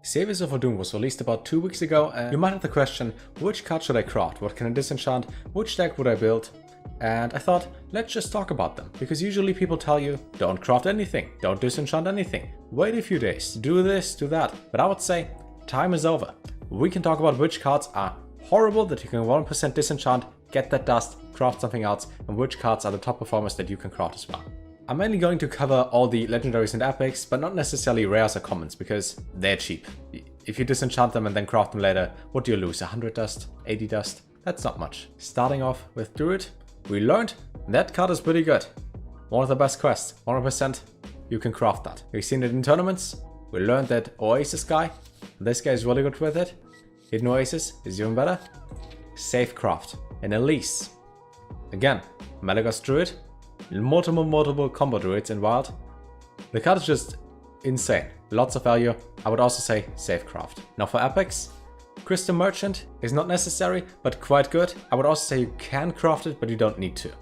Saviors of Uldum was released about 2 weeks ago, and you might have the question, which card should I craft, what can I disenchant, which deck would I build? And I thought, let's just talk about them, because usually people tell you, don't craft anything, don't disenchant anything, wait a few days, do this, do that, but I would say, time is over. We can talk about which cards are horrible that you can 100% disenchant, get that dust, craft something else, and which cards are the top performers that you can craft as well. I'm mainly going to cover all the legendaries and epics, but not necessarily rares or commons, because they're cheap. If you disenchant them and then craft them later, what do you lose? 100 dust? 80 dust? That's not much. Starting off with Druid, we learned that card is pretty good. One of the best quests, 100% you can craft that. We've seen it in tournaments. We learned that Oasis guy, this guy is really good with it. Hidden Oasis is even better. Safe craft. And Elise. Again, Malagos Druid. Multiple combo druids in wild. The card is just insane. Lots of value. I would also say safe craft. Now for epics, Crystal Merchant is not necessary, but quite good. I would also say you can craft it, but you don't need to.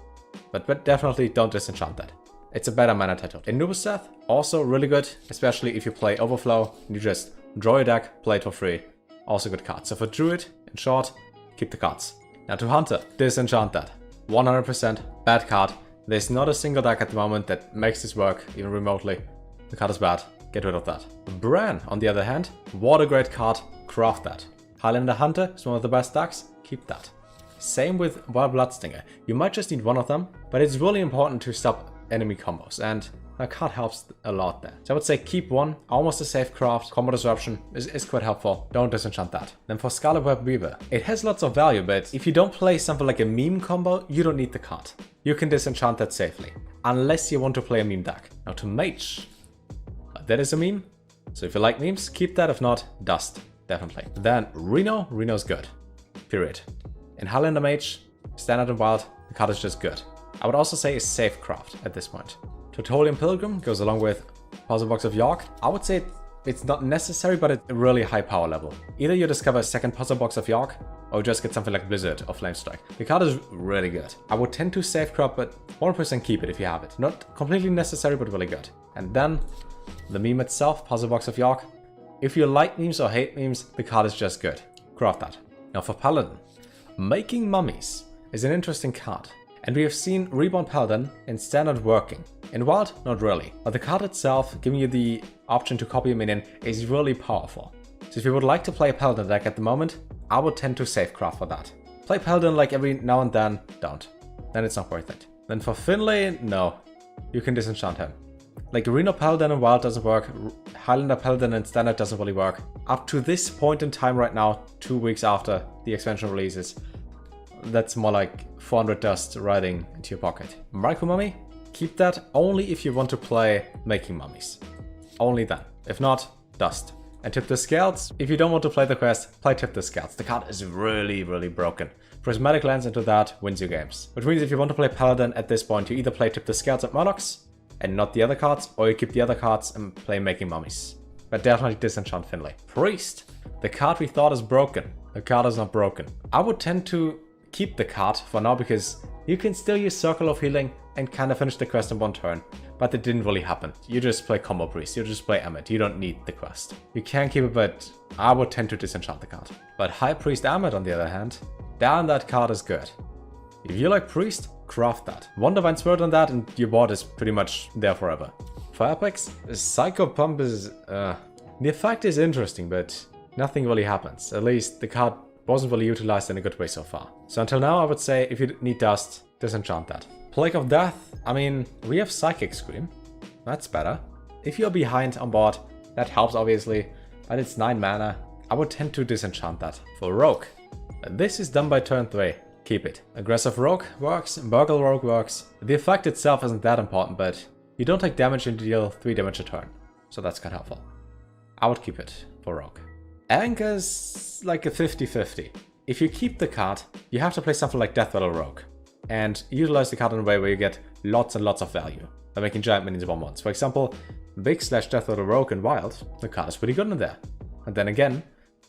But definitely don't disenchant that. It's a better mana title. Anubis Death, also really good, especially if you play Overflow and you just draw your deck, play it for free. Also good card. So for Druid, in short, keep the cards. Now to Hunter, disenchant that. 100% bad card. There's not a single deck at the moment that makes this work, even remotely. The card is bad, get rid of that. Bran, on the other hand, what a great card, craft that. Highlander Hunter is one of the best decks, keep that. Same with Wild Bloodstinger. You might just need one of them, but it's really important to stop enemy combos, and that card helps a lot there. So I would say keep one, almost a safe craft. Combo Disruption is quite helpful, don't disenchant that. Then for Scarlet Web Weaver, it has lots of value, but if you don't play something like a meme combo, you don't need the card. You can disenchant that safely, unless you want to play a meme deck. Now to Mage, that is a meme, so if you like memes, keep that, if not, dust, definitely. Then Reno, Reno's good, period. In Highlander Mage, standard and wild, the card is just good. I would also say a safe craft at this point. Tertullian Pilgrim goes along with Puzzle Box of York. I would say it's not necessary, but it's a really high power level. Either you discover a second Puzzle Box of York, or just get something like Blizzard or Flamestrike. The card is really good. I would tend to safe craft, but 100% keep it if you have it. Not completely necessary, but really good. And then the meme itself, Puzzle Box of York. If you like memes or hate memes, the card is just good. Craft that. Now for Paladin, Making Mummies is an interesting card. And we have seen Reborn Paladin in standard working. In wild, not really. But the card itself, giving you the option to copy a minion, is really powerful. So if you would like to play a Paladin deck at the moment, I would tend to safe craft for that. Play Paladin like every now and then, don't. Then it's not worth it. Then for Finlay, no. You can disenchant him. Like Reno Paladin in wild doesn't work, Highlander Paladin in standard doesn't really work. Up to this point in time right now, 2 weeks after the expansion releases, that's more like 400 dust riding into your pocket. Micro Mummy, keep that only if you want to play Making Mummies. Only then. If not, dust. And Tip the Scouts, if you don't want to play the quest, play Tip the Scouts. The card is really broken. Prismatic Lens into that wins you games. Which means if you want to play Paladin at this point, you either play Tip the Scouts at Murlocs and not the other cards, or you keep the other cards and play Making Mummies. But definitely disenchant Finlay. Priest, the card we thought is broken. The card is not broken. I would tend to keep the card for now because you can still use Circle of Healing and kind of finish the quest in one turn. But it didn't really happen. You just play Combo Priest, you just play Emmet, you don't need the quest. You can keep it, but I would tend to disenchant the card. But High Priest Emmet, on the other hand, damn, that card is good. If you like Priest, craft that. One Divine Spirit on that and your board is pretty much there forever. For epics, Psycho Pump is... the effect is interesting, but nothing really happens. At least the card wasn't really utilized in a good way so far. So until now, I would say if you need dust, disenchant that. Plague of Death, I mean, we have Psychic Scream. That's better. If you're behind on board, that helps obviously, but it's 9 mana. I would tend to disenchant that. For Rogue, this is done by turn 3. Keep it. Aggressive Rogue works, Burgle Rogue works. The effect itself isn't that important, but you don't take damage and deal 3 damage a turn. So that's quite helpful. I would keep it for Rogue. Anchor's like a 50-50. If you keep the card, you have to play something like Death Rattle Rogue and utilize the card in a way where you get lots and lots of value by making giant minions 1/1s. For example, Big/Death Rattle Rogue in wild, the card is pretty good in there. And then again,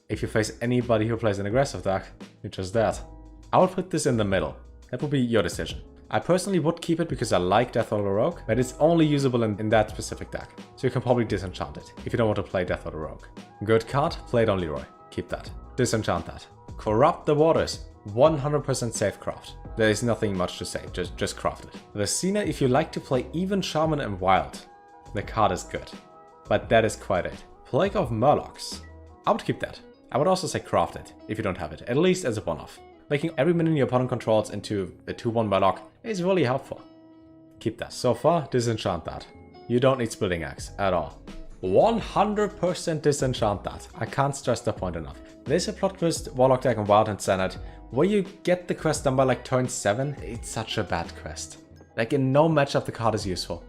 if you face anybody who plays an aggressive deck, you're just dead. I would put this in the middle. That would be your decision. I personally would keep it because I like Death of the Rogue, but it's only usable in that specific deck. So you can probably disenchant it if you don't want to play Death of the Rogue. Good card, play it on Leroy. Keep that. Disenchant that. Corrupt the Waters. 100% safe craft. There is nothing much to say, just craft it. The Cena, if you like to play even Shaman and Wild, the card is good. But that is quite it. Plague of Murlocs. I would keep that. I would also say craft it, if you don't have it, at least as a one-off. Making every minion your opponent controls into a 2-1 Murloc is really helpful. Keep that. So far, disenchant that. You don't need Splitting Axe at all. 100% disenchant that. I can't stress the point enough. There's a plot twist Warlock deck on Wild and Senate where you get the quest done by like turn 7. It's such a bad quest. Like in no matchup the card is useful.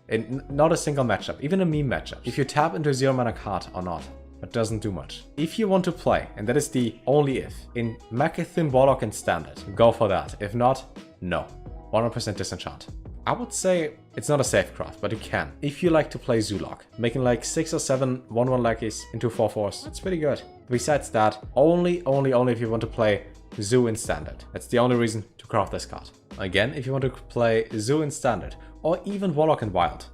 In not a single matchup, even a meme matchup. If you tap into a 0 mana card or not, it doesn't do much. If you want to play, and that is the only if, in Mechithim, Warlock and Standard, go for that. If not, no. 100% disenchant. I would say it's not a safe craft, but you can. If you like to play Zulok, making like 6 or 7 1/1 lackeys into 4/4s, that's pretty good. Besides that, only if you want to play Zoo in Standard. That's the only reason to craft this card. Again, if you want to play Zoo in Standard, or even Warlock and Wild,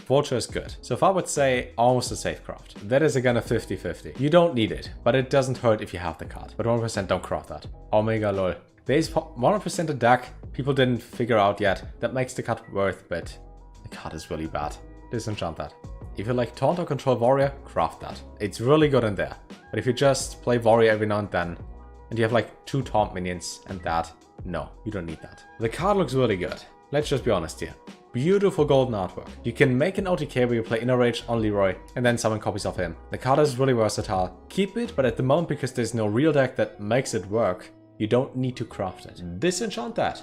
Vulture is good. So far I would say almost a safe craft. That is again a 50-50. You don't need it, but it doesn't hurt if you have the card. But 100% don't craft that. Omega lol. There is 100% a deck people didn't figure out yet that makes the card worth, but the card is really bad. Disenchant that. If you like Taunt or Control Warrior, craft that. It's really good in there. But if you just play Warrior every now and then, and you have like 2 Taunt minions and that, no, you don't need that. The card looks really good. Let's just be honest here. Beautiful golden artwork. You can make an OTK where you play Inner Rage on Leroy and then summon copies of him. The card is really versatile. Keep it, but at the moment, because there's no real deck that makes it work, you don't need to craft it. Disenchant that.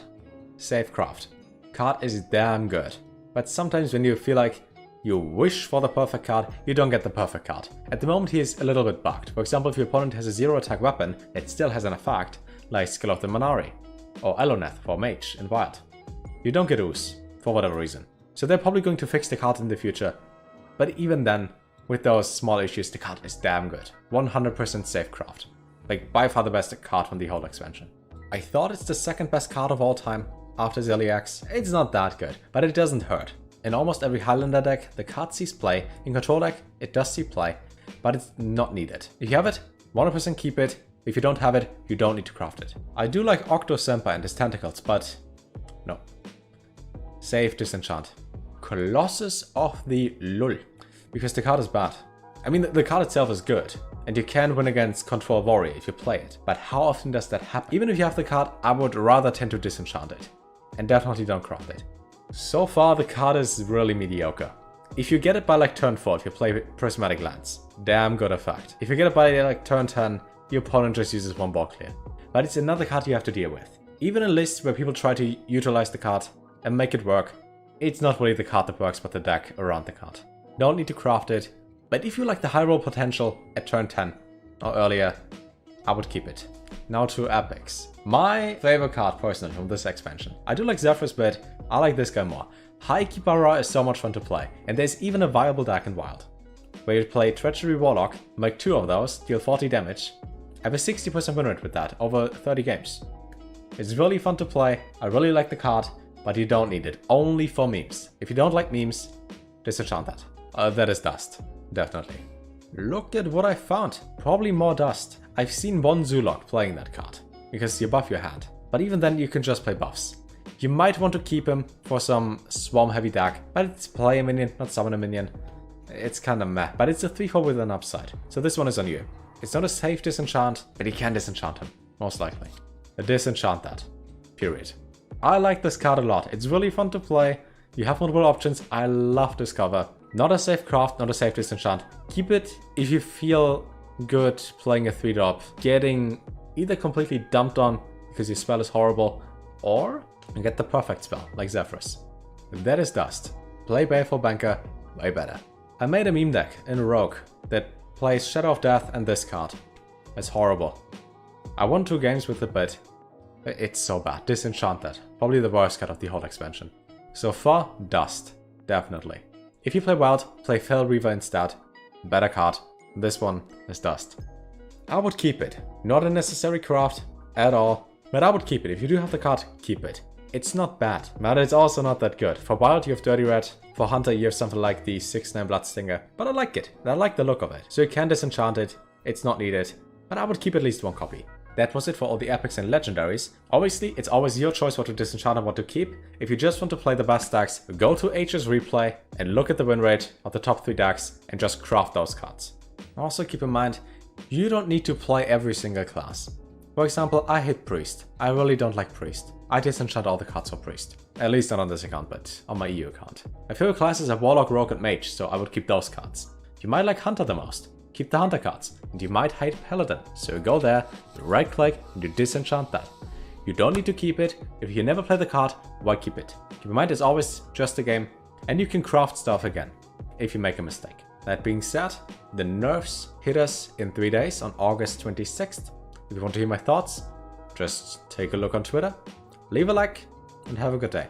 Safe craft. Card is damn good. But sometimes when you feel like you wish for the perfect card, you don't get the perfect card. At the moment he is a little bit bugged. For example, if your opponent has a 0 attack weapon that still has an effect, like Skill of the Manari, or Eloneth for Mage in Wild, you don't get Ooze, for whatever reason. So they're probably going to fix the card in the future. But even then, with those small issues, the card is damn good. 100% safe craft. Like by far the best card from the whole expansion. I thought it's the second best card of all time after Zeliax. It's not that good, but it doesn't hurt. In almost every Highlander deck, the card sees play. In Control deck, it does see play, but it's not needed. If you have it, 100% keep it. If you don't have it, you don't need to craft it. I do like Octo Semper and his tentacles, but no. Save disenchant. Colossus of the Lull. Because the card is bad. I mean, the card itself is good. And you can win against Control Warrior if you play it. But how often does that happen? Even if you have the card, I would rather tend to disenchant it. And definitely don't craft it. So far, the card is really mediocre. If you get it by like turn 4, if you play Prismatic Lance, damn good effect. If you get it by like turn 10, your opponent just uses 1 ball clear. But it's another card you have to deal with. Even in lists where people try to utilize the card and make it work, it's not really the card that works, but the deck around the card. Don't need to craft it, but if you like the high roll potential at turn 10 or earlier, I would keep it. Now to epics. My favorite card personally from this expansion. I do like Zephyrs, but I like this guy more. High Kipara is so much fun to play, and there's even a viable deck in Wild, where you play Treachery Warlock, make 2 of those, deal 40 damage, have a 60% win rate with that over 30 games. It's really fun to play, I really like the card, but you don't need it, only for memes. If you don't like memes, disenchant that. That is dust, definitely. Look at what I found, probably more dust. I've seen one Zulok playing that card, because you buff your hand. But even then you can just play buffs. You might want to keep him for some swarm heavy deck, but it's play a minion, not summon a minion. It's kinda meh, but it's a 3/4 with an upside. So this one is on you. It's not a safe disenchant, but you can disenchant him, most likely. Disenchant that, period. I like this card a lot, it's really fun to play. You have multiple options, I love this cover. Not a safe craft, not a safe disenchant. Keep it if you feel good playing a 3-drop, getting either completely dumped on because your spell is horrible, or get the perfect spell, like Zephyrs. That is dust. Play Baleful Banker, way better. I made a meme deck in Rogue that plays Shadow of Death and this card. It's horrible. I won 2 games with it, but it's so bad. Disenchant that. Probably the worst card of the whole expansion. So far, dust. Definitely. If you play Wild, play Fell Reaver instead. Better card. This one is dust. I would keep it. Not a necessary craft at all, but I would keep it. If you do have the card, keep it. It's not bad, but it's also not that good. For Wild, you have Dirty Red. For Hunter, you have something like the 6/9 Bloodstinger. But I like it. I like the look of it. So you can disenchant it. It's not needed. But I would keep at least one copy. That was it for all the epics and legendaries. Obviously, it's always your choice what to disenchant and what to keep. If you just want to play the best decks, go to H's replay and look at the win rate of the top 3 decks and just craft those cards. Also keep in mind, you don't need to play every single class. For example, I hate Priest. I really don't like Priest. I disenchant all the cards for Priest. At least not on this account, but on my EU account. My favorite classes are Warlock, Rogue and Mage, so I would keep those cards. You might like Hunter the most. Keep the Hunter cards, and you might hate Paladin, so you go there, you right click, and you disenchant that. You don't need to keep it. If you never play the card, why keep it? Keep in mind it's always just a game, and you can craft stuff again, if you make a mistake. That being said, the nerfs hit us in 3 days on August 26th. If you want to hear my thoughts, just take a look on Twitter, leave a like, and have a good day.